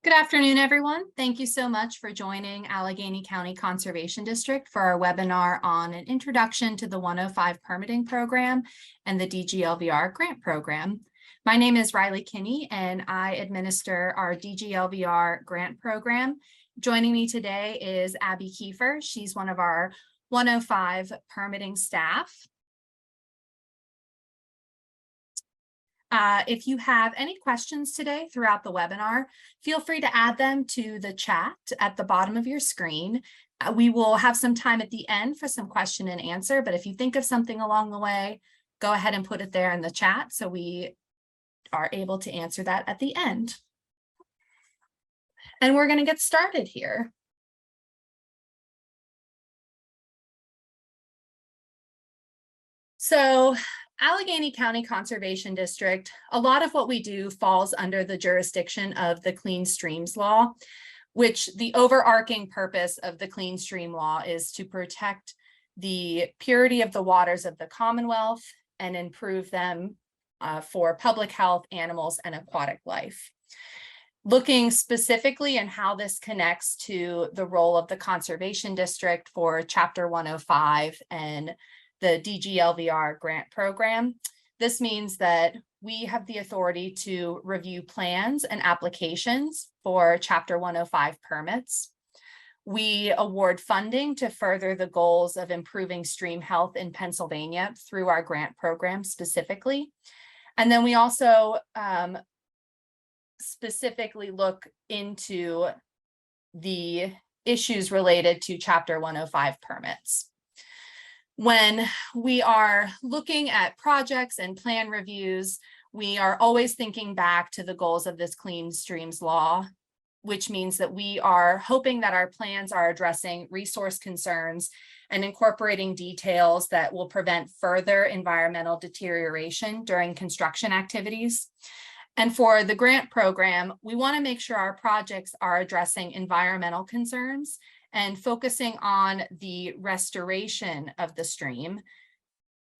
Good afternoon, everyone. Thank you so much for joining Allegheny County Conservation District for our webinar on an introduction to the 105 permitting program and the DGLVR grant program. My name is Riley Kinney, and I administer our DGLVR grant program. Joining me today is Abby Kiefer. She's one of our 105 permitting staff. If you have any questions today throughout the webinar, feel free to add them to the chat at the bottom of your screen. We will have some time at the end for some question and answer, but if you think of something along the way, go ahead and put it there in the chat so we are able to answer that at the end. And we're going to get started here. So Allegheny County Conservation District, a lot of what we do falls under the jurisdiction of the Clean Streams Law, which the overarching purpose of the Clean Stream Law is to protect the purity of the waters of the Commonwealth and improve them for public health, animals, and aquatic life. Looking specifically at how this connects to the role of the Conservation District for Chapter 105 and the DGLVR grant program. This means that we have the authority to review plans and applications for Chapter 105 permits. We award funding to further the goals of improving stream health in Pennsylvania through our grant program specifically. And then we also specifically look into the issues related to Chapter 105 permits. When we are looking at projects and plan reviews, we are always thinking back to the goals of this Clean Streams Law, which means that we are hoping that our plans are addressing resource concerns and incorporating details that will prevent further environmental deterioration during construction activities. And for the grant program, we want to make sure our projects are addressing environmental concerns and focusing on the restoration of the stream,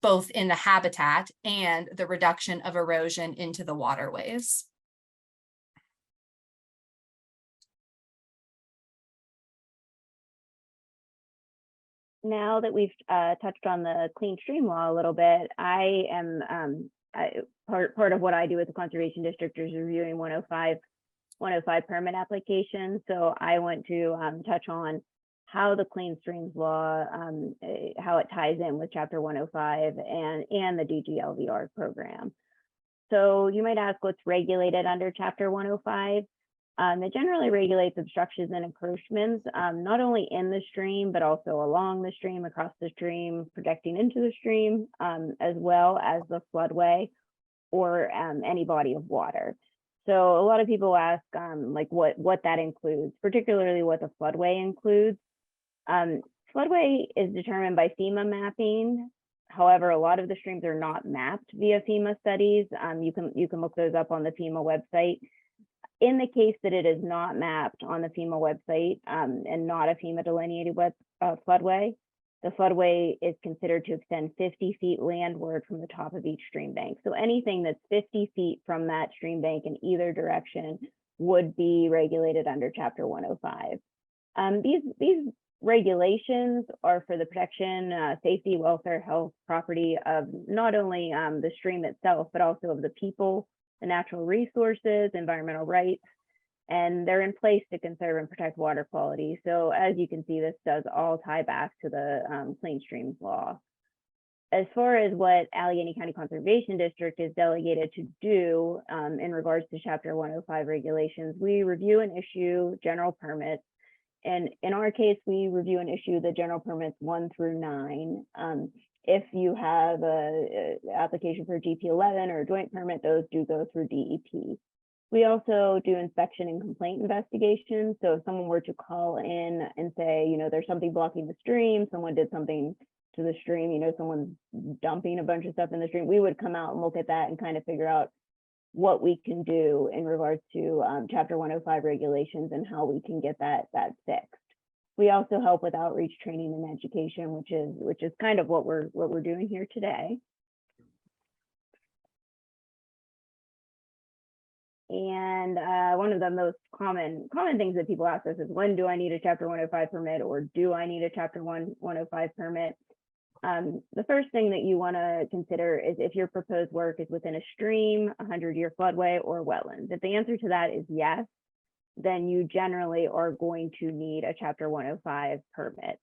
both in the habitat and the reduction of erosion into the waterways. Now that we've touched on the Clean Stream Law a little bit, I am part of what I do with the Conservation District is reviewing 105 permit applications. So I want to touch on how the Clean Streams Law, how it ties in with Chapter 105 and the DGLVR program. So you might ask what's regulated under Chapter 105. It generally regulates obstructions and encroachments, not only in the stream, but also along the stream, across the stream, projecting into the stream, as well as the floodway or any body of water. So a lot of people ask like what that includes, particularly what the floodway includes. Floodway is determined by FEMA mapping. However, a lot of the streams are not mapped via FEMA studies. You can look those up on the FEMA website. In the case that it is not mapped on the FEMA website and not a FEMA delineated floodway, the floodway is considered to extend 50 feet landward from the top of each stream bank. So anything that's 50 feet from that stream bank in either direction would be regulated under Chapter 105. These regulations are for the protection, safety, welfare, health, property of not only the stream itself, but also of the people, the natural resources, environmental rights, and they're in place to conserve and protect water quality. So as you can see, this does all tie back to the Clean Streams Law. As far as what Allegheny County Conservation District is delegated to do in regards to Chapter 105 regulations, we review and issue general permits. And in our case, we review and issue the general permits 1 through 9. If you have an application for a GP11 or a joint permit, those do go through DEP. We also do inspection and complaint investigations. So if someone were to call in and say, you know, there's something blocking the stream, someone did something to the stream, you know, someone's dumping a bunch of stuff in the stream, we would come out and look at that and kind of figure out what we can do in regards to Chapter 105 regulations and how we can get that fixed. We also help with outreach, training, and education, which is kind of what we're doing here today. And one of the most common things that people ask us is, when do I need a Chapter 105 permit, or do I need a Chapter 105 permit? The first thing that you want to consider is if your proposed work is within a stream, 100-year floodway, or wetlands. If the answer to that is yes, then you generally are going to need a Chapter 105 permit.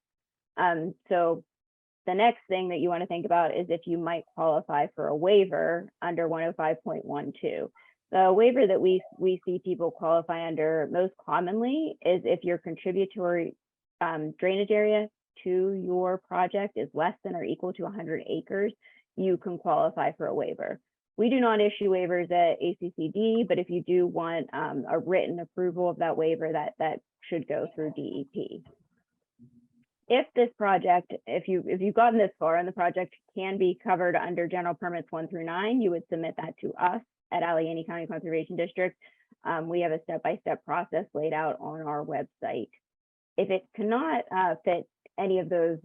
So the next thing that you want to think about is if you might qualify for a waiver under 105.12. The waiver that we see people qualify under most commonly is if your contributory drainage area to your project is less than or equal to 100 acres, you can qualify for a waiver. We do not issue waivers at ACCD, but if you do want a written approval of that waiver, that should go through DEP. If this project, if you've gotten this far and the project can be covered under general permits 1 through 9, you would submit that to us at Allegheny County Conservation District. We have a step-by-step process laid out on our website. If it cannot fit any of those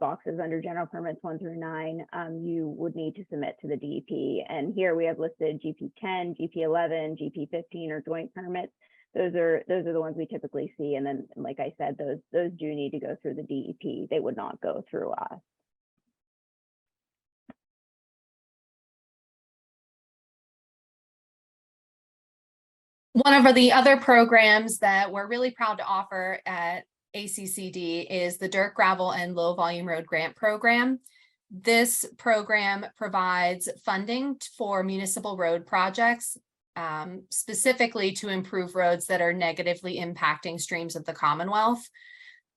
boxes under general permits 1 through 9, you would need to submit to the DEP. And here we have listed GP10, GP11, GP15, or joint permits. Those are the ones we typically see. And then, like I said, those do need to go through the DEP. They would not go through us. One of the other programs that we're really proud to offer at ACCD is the Dirt, Gravel, and Low Volume Road Grant Program. This program provides funding for municipal road projects, specifically to improve roads that are negatively impacting streams of the Commonwealth.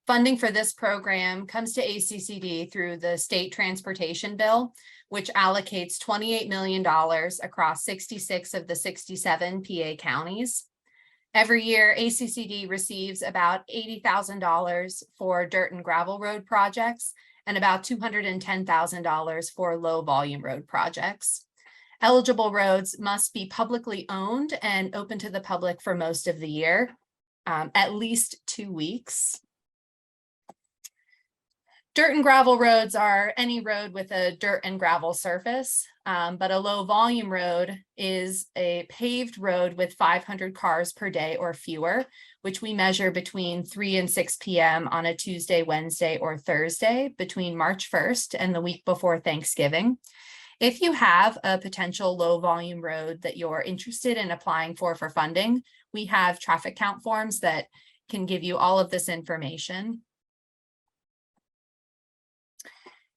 Funding for this program comes to ACCD through the State Transportation Bill, which allocates $28 million across 66 of the 67 PA counties. Every year, ACCD receives about $80,000 for dirt and gravel road projects and about $210,000 for low volume road projects. Eligible roads must be publicly owned and open to the public for most of the year, at least 2 weeks. Dirt and gravel roads are any road with a dirt and gravel surface, but a low volume road is a paved road with 500 cars per day or fewer, which we measure between 3 and 6 p.m. on a Tuesday, Wednesday, or Thursday between March 1st and the week before Thanksgiving. If you have a potential low volume road that you're interested in applying for funding, we have traffic count forms that can give you all of this information.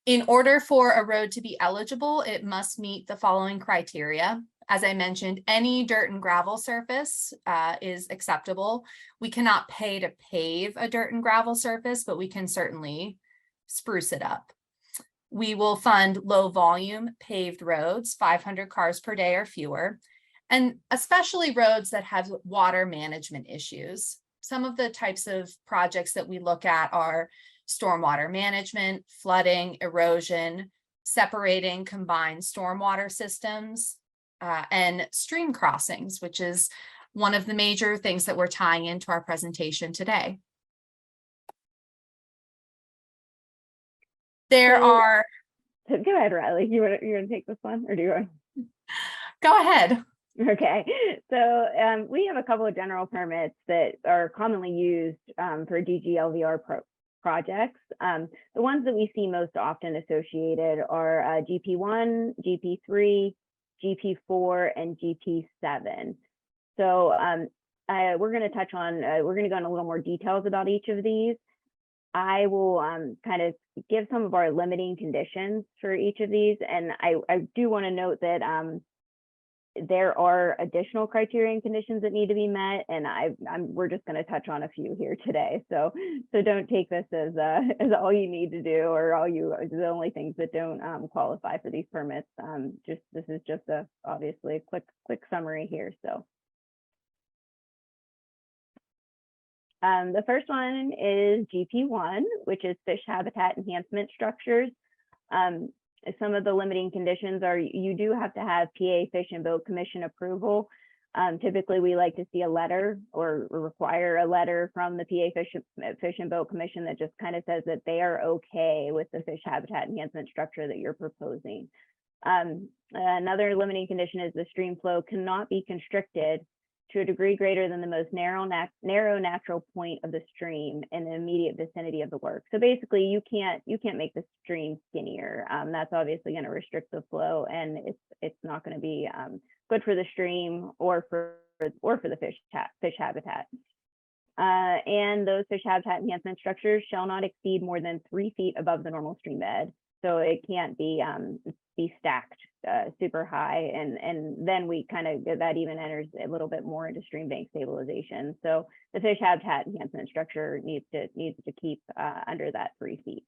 In order for a road to be eligible, it must meet the following criteria. As I mentioned, any dirt and gravel surface is acceptable. We cannot pay to pave a dirt and gravel surface, but we can certainly spruce it up. We will fund low volume paved roads, 500 cars per day or fewer, and especially roads that have water management issues. Some of the types of projects that we look at are stormwater management, flooding, erosion, separating combined stormwater systems, and stream crossings, which is one of the major things that we're tying into our presentation today. There are. Go ahead, Riley. You're going to take this one, or do you want? Go ahead. Okay, so we have a couple of general permits that are commonly used for DGLVR projects. The ones that we see most often associated are GP1, GP3, GP4, and GP7. So we're going to touch on, we're going to go into a little more details about each of these. I will kind of give some of our limiting conditions for each of these. And I do want to note that there are additional criteria and conditions that need to be met, and we're just going to touch on a few here today. So don't take this as all you need to do, or the only things that don't qualify for these permits. This is just obviously a quick summary here. So the first one is GP1, which is fish habitat enhancement structures. Some of the limiting conditions are you do have to have PA Fish and Boat Commission approval. Typically, we like to see a letter or require a letter from the PA Fish and Boat Commission that just kind of says that they are okay with the fish habitat enhancement structure that you're proposing. Another limiting condition is the stream flow cannot be constricted to a degree greater than the most narrow natural point of the stream in the immediate vicinity of the work. So basically, you can't make the stream skinnier. That's obviously going to restrict the flow, and it's not going to be good for the stream or for the fish habitat. And those fish habitat enhancement structures shall not exceed more than 3 feet above the normal stream bed. So it can't be stacked super high, and then we kind of, that even enters a little bit more into stream bank stabilization. So the fish habitat enhancement structure needs to keep under that 3 feet.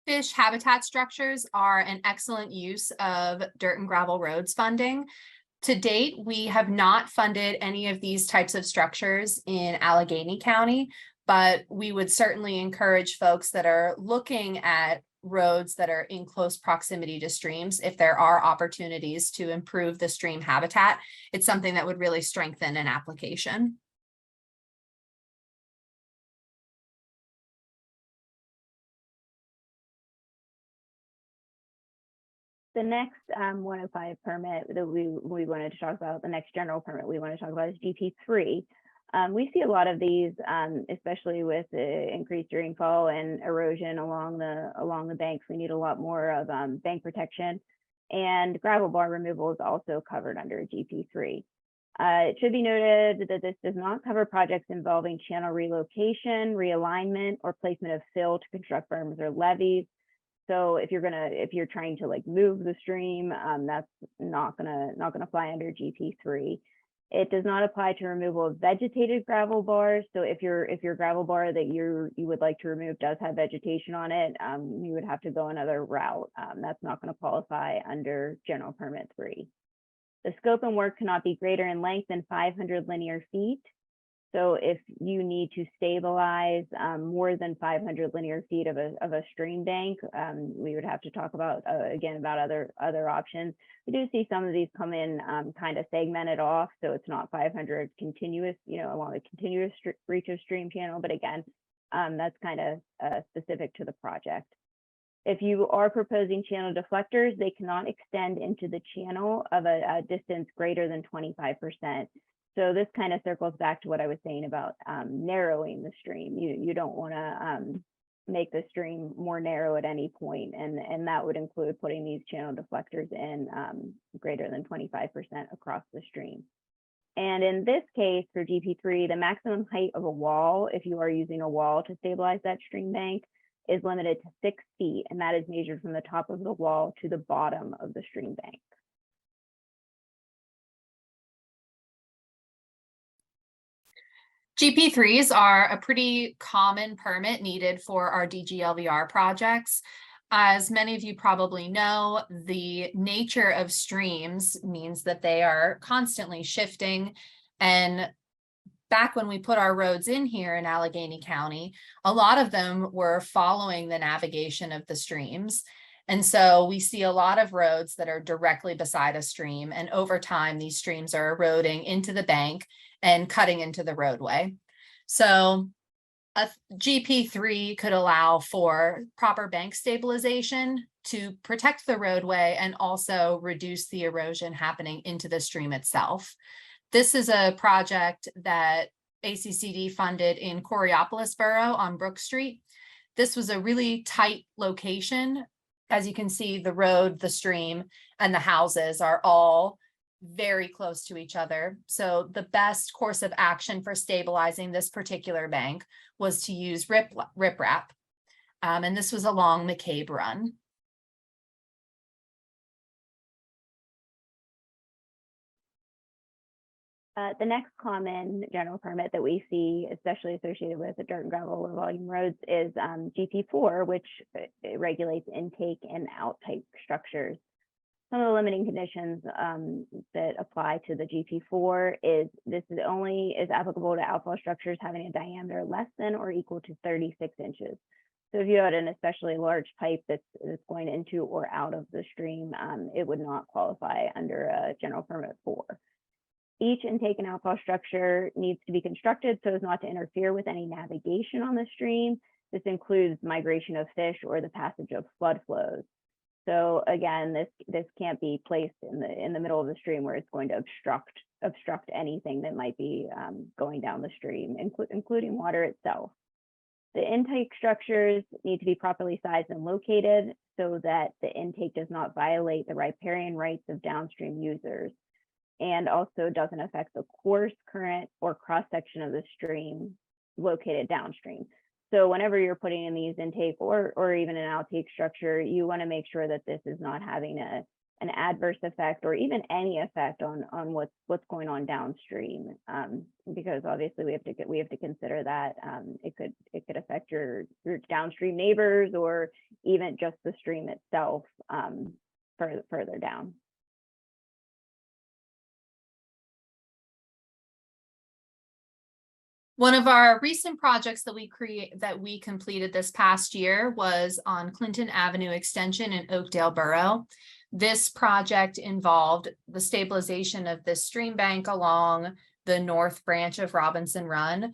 Fish habitat structures are an excellent use of dirt and gravel roads funding. To date, we have not funded any of these types of structures in Allegheny County, but we would certainly encourage folks that are looking at roads that are in close proximity to streams, if there are opportunities to improve the stream habitat, it's something that would really strengthen an application. The next 105 permit that we wanted to talk about, the next general permit we want to talk about is GP3. We see a lot of these, especially with increased rainfall and erosion along the banks. We need a lot more of bank protection, and gravel bar removal is also covered under GP3. It should be noted that this does not cover projects involving channel relocation, realignment, or placement of fill to construct berms or levees. So if you're trying to like move the stream, that's not gonna fly under GP3. It does not apply to removal of vegetated gravel bars. So if your gravel bar that you would like to remove does have vegetation on it, you would have to go another route. That's not going to qualify under General Permit 3. The scope and work cannot be greater in length than 500 linear feet. So if you need to stabilize more than 500 linear feet of a stream bank, we would have to talk about again about other options. We do see some of these come in kind of segmented off, so it's not 500 continuous, along a continuous reach of stream channel. But again, that's kind of specific to the project. If you are proposing channel deflectors, they cannot extend into the channel of a distance greater than 25%. So this kind of circles back to what I was saying about narrowing the stream. You don't want to make the stream more narrow at any point, and that would include putting these channel deflectors in greater than 25% across the stream. And in this case, for GP3, the maximum height of a wall, if you are using a wall to stabilize that stream bank, is limited to 6 feet, and that is measured from the top of the wall to the bottom of the stream bank. GP3s are a pretty common permit needed for our DGLVR projects. As many of you probably know, the nature of streams means that they are constantly shifting. And back when we put our roads in here in Allegheny County, a lot of them were following the navigation of the streams. And so we see a lot of roads that are directly beside a stream, and over time, these streams are eroding into the bank and cutting into the roadway. So a GP3 could allow for proper bank stabilization to protect the roadway and also reduce the erosion happening into the stream itself. This is a project that ACCD funded in Coraopolis Borough on Brook Street. This was a really tight location. As you can see, the road, the stream, and the houses are all very close to each other. So the best course of action for stabilizing this particular bank was to use riprap. And this was along McCabe Run. The next common general permit that we see, especially associated with the dirt and gravel low volume roads, is GP4, which regulates intake and outtake structures. Some of the limiting conditions that apply to the GP4 is this is only applicable to outfall structures having a diameter less than or equal to 36 inches. So if you had an especially large pipe that's going into or out of the stream, it would not qualify under General Permit 4. Each intake and outfall structure needs to be constructed so as not to interfere with any navigation on the stream. This includes migration of fish or the passage of flood flows. So again, this can't be placed in the middle of the stream where it's going to obstruct anything that might be going down the stream, including water itself. The intake structures need to be properly sized and located so that the intake does not violate the riparian rights of downstream users, and also doesn't affect the course, current, or cross-section of the stream located downstream. So whenever you're putting in these intake or even an outtake structure, you want to make sure that this is not having an adverse effect or even any effect on what's going on downstream, because obviously we have to consider that it could affect your downstream neighbors or even just the stream itself further down. One of our recent projects that we completed this past year was on Clinton Avenue Extension in Oakdale Borough. This project involved the stabilization of the stream bank along the north branch of Robinson Run.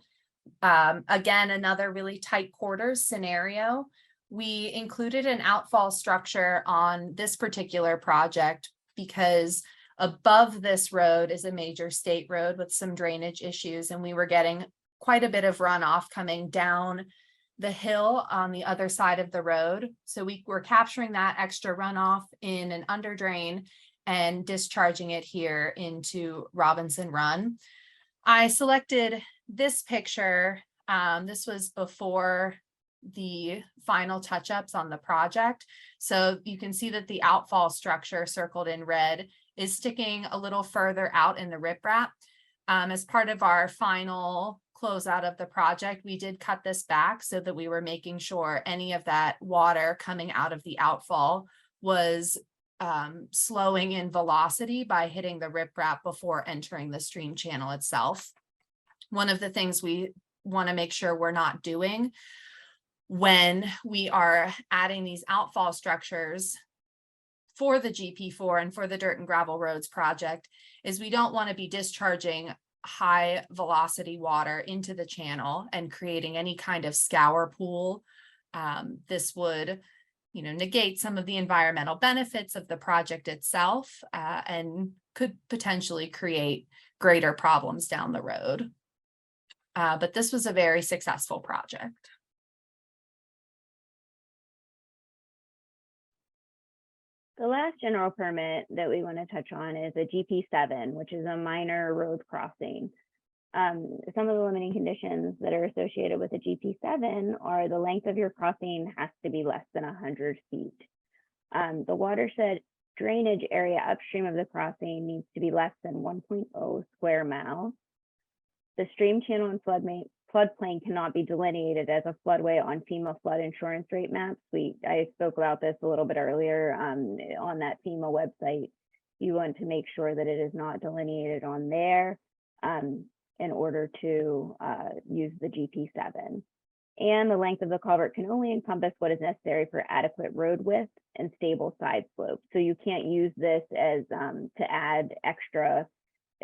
Again, another really tight quarters scenario. We included an outfall structure on this particular project because above this road is a major state road with some drainage issues, and we were getting quite a bit of runoff coming down the hill on the other side of the road. So we were capturing that extra runoff in an under drain and discharging it here into Robinson Run. I selected this picture. This was before the final touch-ups on the project. So you can see that the outfall structure circled in red is sticking a little further out in the riprap. As part of our final closeout of the project, we did cut this back so that we were making sure any of that water coming out of the outfall was slowing in velocity by hitting the riprap before entering the stream channel itself. One of the things we want to make sure we're not doing when we are adding these outfall structures for the GP4 and for the Dirt and Gravel Roads project is we don't want to be discharging high velocity water into the channel and creating any kind of scour pool. This would, negate some of the environmental benefits of the project itself and could potentially create greater problems down the road. But this was a very successful project. The last general permit that we want to touch on is a GP7, which is a minor road crossing. Some of the limiting conditions that are associated with a GP7 are the length of your crossing has to be less than 100 feet. The watershed drainage area upstream of the crossing needs to be less than 1.0 square miles. The stream channel and floodplain cannot be delineated as a floodway on FEMA flood insurance rate maps. I spoke about this a little bit earlier on that FEMA website. You want to make sure that it is not delineated on there in order to use the GP7. And the length of the culvert can only encompass what is necessary for adequate road width and stable side slopes. So you can't use this as to add extra,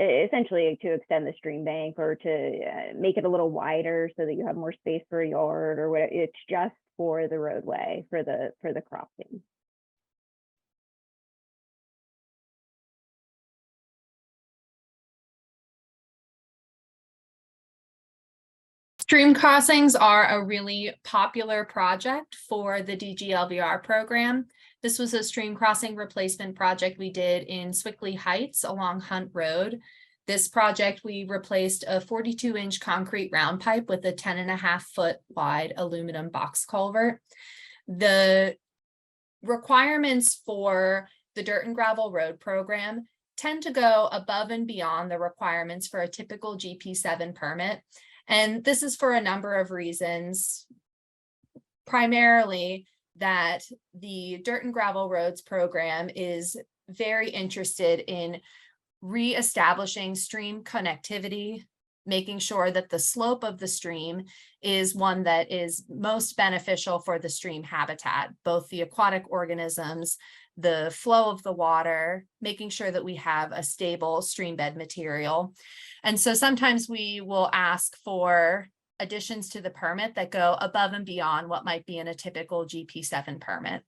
essentially to extend the stream bank or to make it a little wider so that you have more space for a yard or whatever. It's just for the roadway, for the crossing. Stream crossings are a really popular project for the DGLVR program. This was a stream crossing replacement project we did in Swickley Heights along Hunt Road. This project, we replaced a 42-inch concrete round pipe with a 10.5-foot wide aluminum box culvert. The requirements for the Dirt and Gravel Road program tend to go above and beyond the requirements for a typical GP7 permit. And this is for a number of reasons, primarily that the Dirt and Gravel Roads program is very interested in reestablishing stream connectivity, making sure that the slope of the stream is one that is most beneficial for the stream habitat, both the aquatic organisms, the flow of the water, making sure that we have a stable stream bed material. And so sometimes we will ask for additions to the permit that go above and beyond what might be in a typical GP7 permit.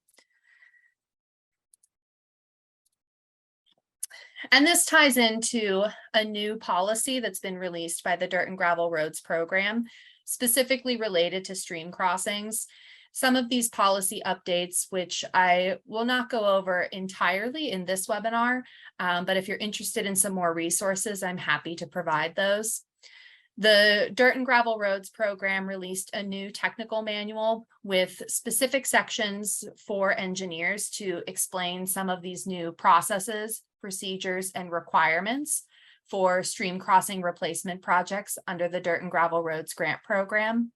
And this ties into a new policy that's been released by the Dirt and Gravel Roads Program, specifically related to stream crossings. Some of these policy updates, which I will not go over entirely in this webinar, but if you're interested in some more resources, I'm happy to provide those. The Dirt and Gravel Roads Program released a new technical manual with specific sections for engineers to explain some of these new processes, procedures, and requirements for stream crossing replacement projects under the Dirt and Gravel Roads Grant Program.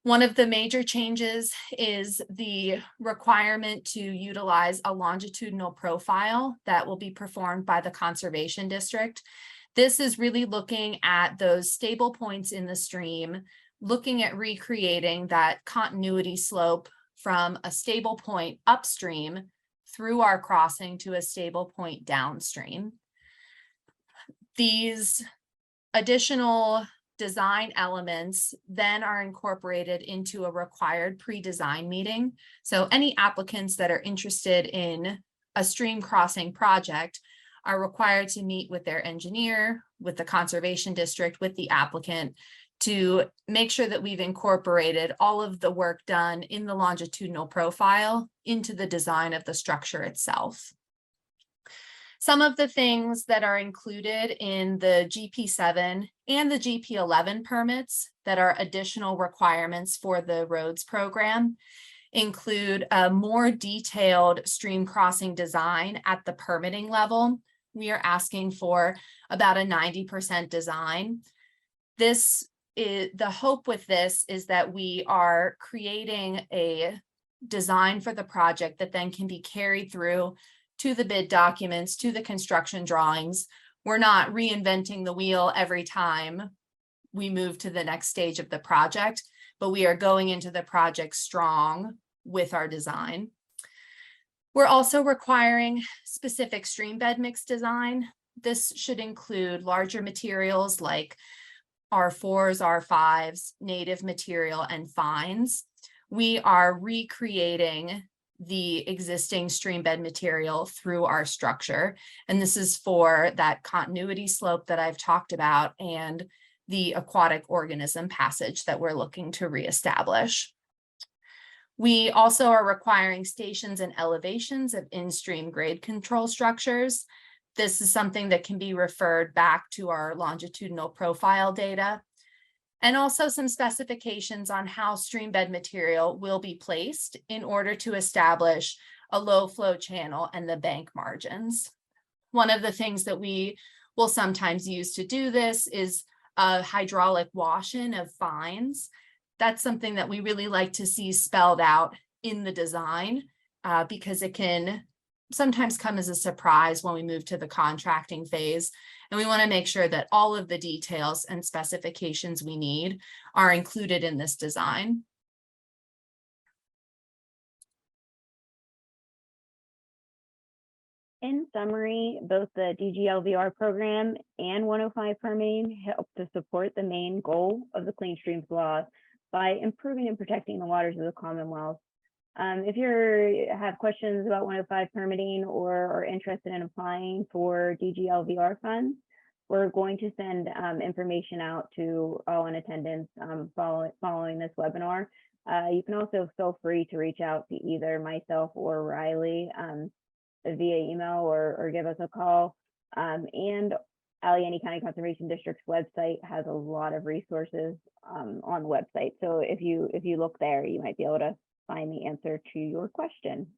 One of the major changes is the requirement to utilize a longitudinal profile that will be performed by the Conservation District. This is really looking at those stable points in the stream, looking at recreating that continuity slope from a stable point upstream through our crossing to a stable point downstream. These additional design elements then are incorporated into a required pre-design meeting. So any applicants that are interested in a stream crossing project are required to meet with their engineer, with the Conservation District, with the applicant, to make sure that we've incorporated all of the work done in the longitudinal profile into the design of the structure itself. Some of the things that are included in the GP7 and the GP11 permits that are additional requirements for the roads program include a more detailed stream crossing design at the permitting level. We are asking for about a 90% design. The hope with this is that we are creating a design for the project that then can be carried through to the bid documents, to the construction drawings. We're not reinventing the wheel every time we move to the next stage of the project, but we are going into the project strong with our design. We're also requiring specific stream bed mix design. This should include larger materials like R4s, R5s, native material, and fines. We are recreating the existing stream bed material through our structure. And this is for that continuity slope that I've talked about and the aquatic organism passage that we're looking to reestablish. We also are requiring stations and elevations of in-stream grade control structures. This is something that can be referred back to our longitudinal profile data, and also some specifications on how stream bed material will be placed in order to establish a low flow channel and the bank margins. One of the things that we will sometimes use to do this is a hydraulic wash-in of fines. That's something that we really like to see spelled out in the design because it can sometimes come as a surprise when we move to the contracting phase. And we want to make sure that all of the details and specifications we need are included in this design. In summary, both the DGLVR program and 105 permitting help to support the main goal of the Clean Streams Law by improving and protecting the waters of the Commonwealth. If you have questions about 105 permitting or are interested in applying for DGLVR funds, we're going to send information out to all in attendance following this webinar. You can also feel free to reach out to either myself or Riley via email or give us a call. And Allegheny County Conservation District's website has a lot of resources on the website. So if you look there, you might be able to find the answer to your question.